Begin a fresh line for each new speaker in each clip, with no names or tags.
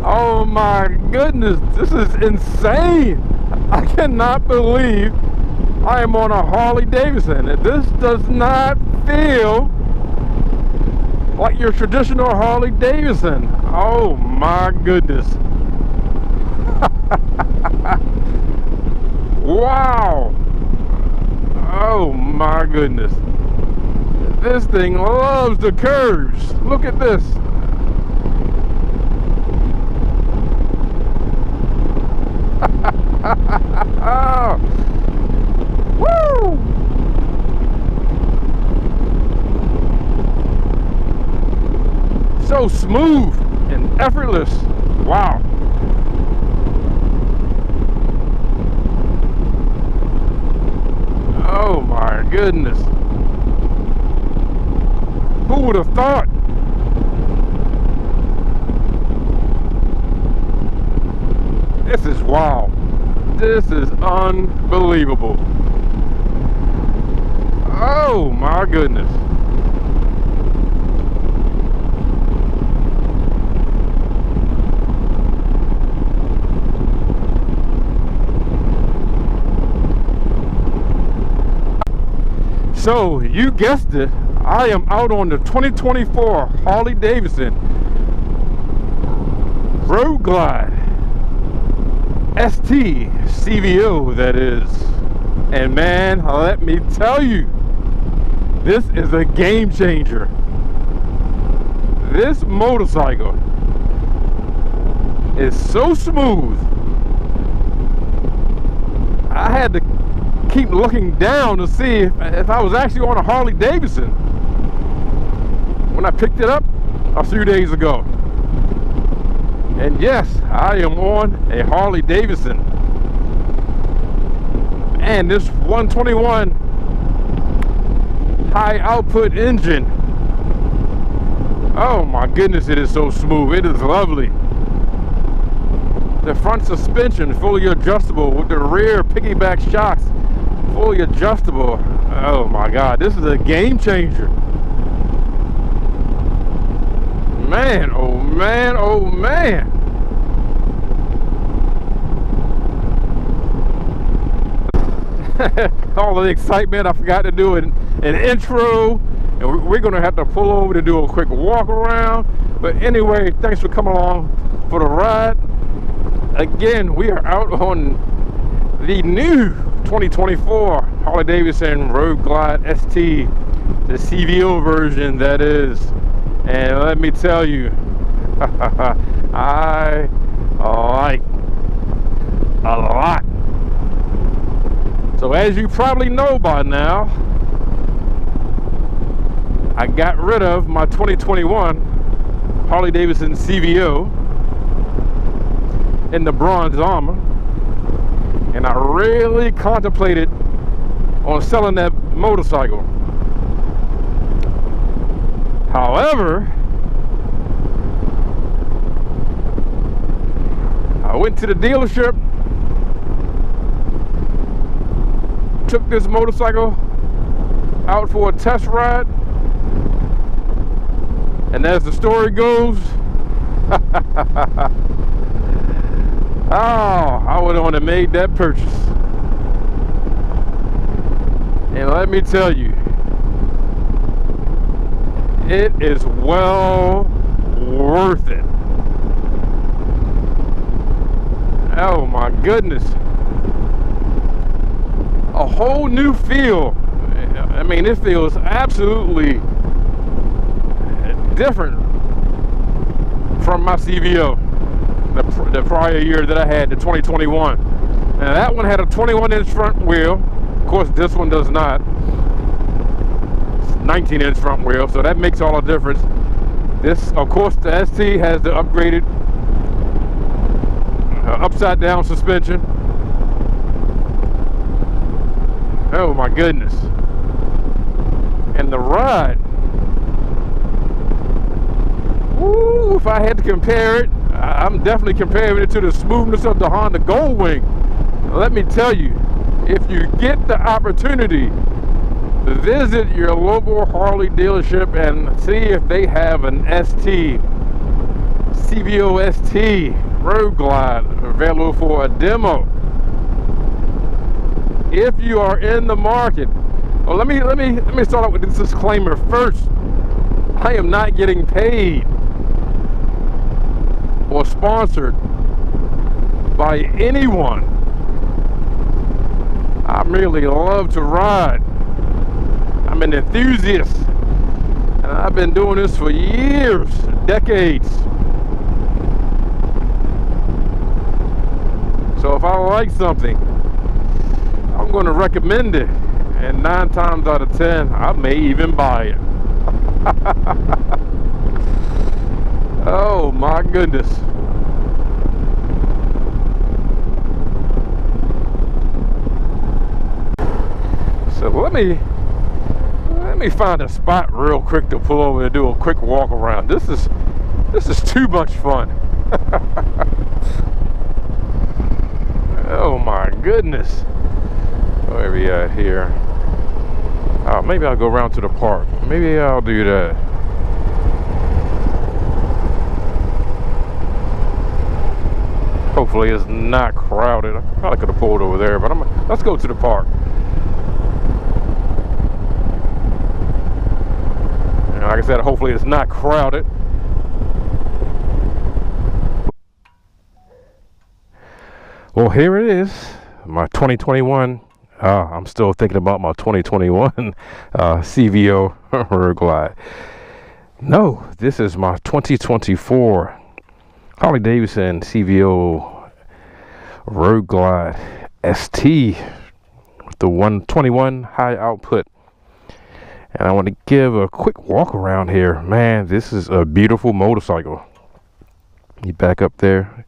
Oh my goodness, this is insane. I cannot believe I am on a Harley Davidson. This does not feel like your traditional Harley Davidson. Oh my goodness. Wow. Oh my goodness. This thing loves the curves. Look at this. Woo! So smooth and effortless. Wow. Oh my goodness. Who would have thought? This is wow. This is unbelievable. Oh my goodness. So you guessed it, I am out on the 2024 Harley Davidson Road Glide ST CVO, that is. And man, let me tell you, this is a game changer. This motorcycle is so smooth. I had to keep looking down to see if I was actually on a Harley Davidson when I picked it up a few days ago. And yes, I am on a Harley Davidson. And this 121 high output engine, oh my goodness, it is so smooth. It is lovely. The front suspension fully adjustable with the rear piggyback shocks fully adjustable. Oh my God, this is a game changer. Man, oh man, oh man. All of the excitement, I forgot to do an intro, and we're gonna have to pull over to do a quick walk around. But anyway, thanks for coming along for the ride. Again, we are out on the new 2024 Harley Davidson Road Glide ST, the CVO version, that is. And let me tell you, I like a lot. So as you probably know by now, I got rid of my 2021 Harley Davidson CVO in the bronze armor, and I really contemplated on selling that motorcycle. However, I went to the dealership, took this motorcycle out for a test ride, and as the story goes, oh, I would have made that purchase. And let me tell you, it is well worth it. Oh my goodness. A whole new feel. I mean, it feels absolutely different from my CVO, the prior year that I had, the 2021. And that one had a 21-inch front wheel. Of course, this one does not. 19-inch front wheel, so that makes all the difference. This, of course, the ST has the upgraded upside down suspension. Oh my goodness. And the ride, woo, if I had to compare it, I'm definitely comparing it to the smoothness of the Honda Goldwing. Let me tell you, if you get the opportunity visit your local Harley dealership and see if they have an CVO ST Road Glide available for a demo. If you are in the market, well, let me start out with this disclaimer first. I am not getting paid or sponsored by anyone. I merely love to ride. I'm an enthusiast, and I've been doing this for years, decades. So if I like something, I'm going to recommend it, and 9 times out of 10 I may even buy it. Oh my goodness. So let me find a spot real quick to pull over and do a quick walk around. This is too much fun. Oh my goodness. Where are we at here? Maybe I'll go around to the park. Maybe I'll do that. Hopefully it's not crowded. I probably could have pulled over there, but let's go to the park. And like I said, hopefully it's not crowded. Well, here it is, my 2021. I'm still thinking about my 2021 CVO Road Glide. No, this is my 2024 Harley Davidson CVO Road Glide ST with the 121 high output. And I want to give a quick walk around here. Man, this is a beautiful motorcycle. You back up there.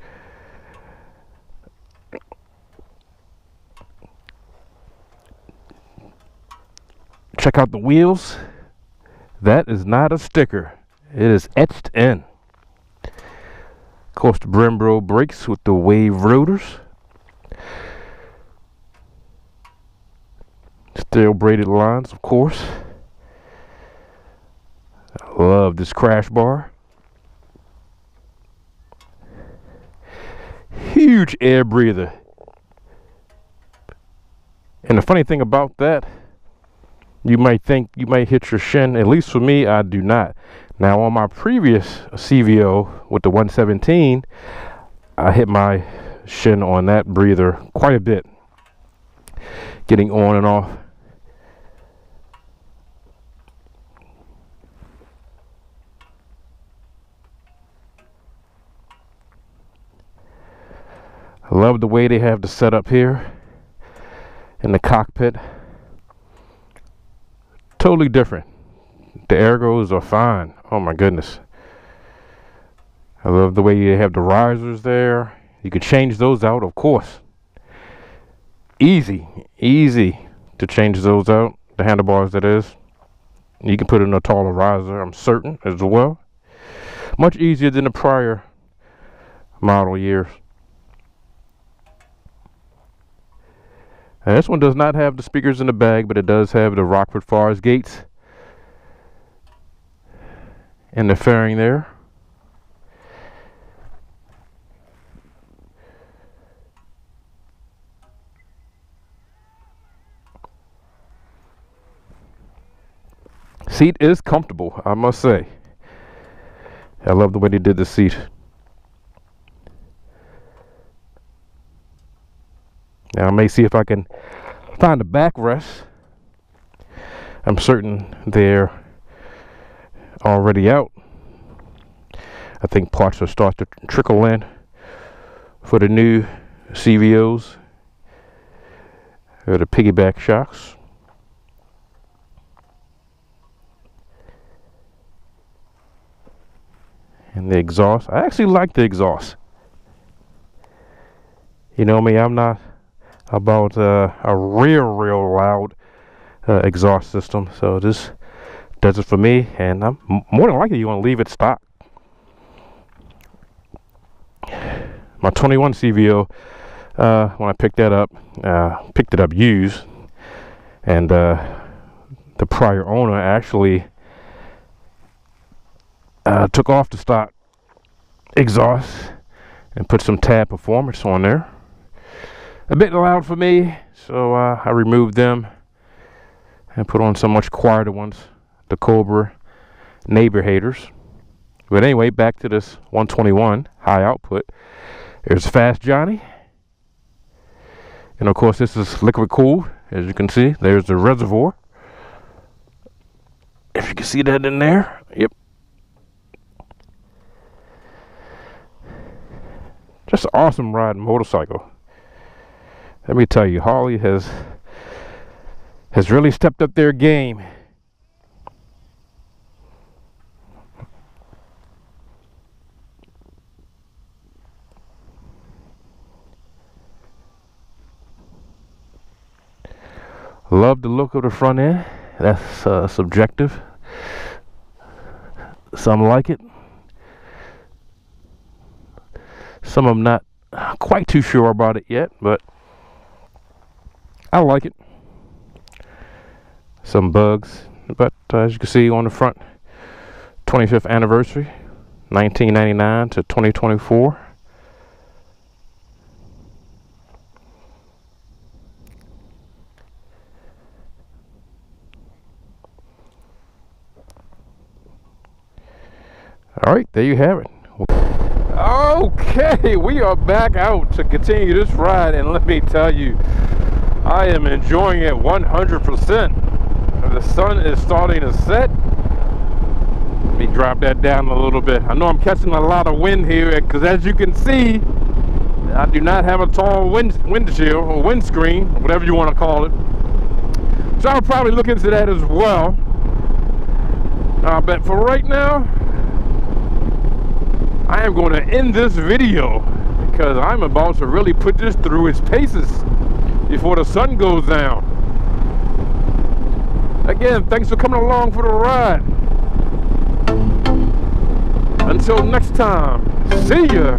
Check out the wheels. That is not a sticker. It is etched in. Of course, the Brembo brakes with the wave rotors. Still braided lines, of course. I love this crash bar. Huge air breather. And the funny thing about that, you might think you might hit your shin. At least for me, I do not. Now on my previous CVO with the 117, I hit my shin on that breather quite a bit, getting on and off. I love the way they have the setup here in the cockpit. Totally different. The ergos are fine. Oh my goodness. I love the way you have the risers there. You can change those out, of course. Easy to change those out. The handlebars, that is. You can put in a taller riser, I'm certain, as well. Much easier than the prior model years. And this one does not have the speakers in the bag, but it does have the Rockford Forest gates and the fairing there. Seat is comfortable, I must say. I love the way they did the seat. Now I may see if I can find a backrest. I'm certain they're already out. I think parts will start to trickle in for the new CVOs. Or the piggyback shocks. And the exhaust. I actually like the exhaust. You know me, I'm not about a real loud exhaust system, so this does it for me, and I'm more than likely you want to leave it stock. My 21 CVO, when I picked that up, picked it up used, and the prior owner actually took off the stock exhaust and put some tab performance on there. A bit loud for me, so I removed them and put on some much quieter ones, the Cobra Neighbor Haters. But anyway, back to this 121 high output. There's Fast Johnny, and of course this is liquid cooled. As you can see, there's the reservoir. If you can see that in there, yep. Just an awesome riding motorcycle. Let me tell you, Harley has really stepped up their game. Love the look of the front end. That's subjective. Some like it. Some I'm not quite too sure about it yet, but I like it. Some bugs, but as you can see on the front, 25th anniversary, 1999 to 2024. All right, there you have it. Okay, we are back out to continue this ride, and let me tell you, I am enjoying it 100%. The sun is starting to set. Let me drop that down a little bit. I know I'm catching a lot of wind here, because as you can see, I do not have a tall windshield or windscreen, or whatever you want to call it. So I'll probably look into that as well. But for right now, I am going to end this video because I'm about to really put this through its paces before the sun goes down. Again, thanks for coming along for the ride. Until next time, see ya.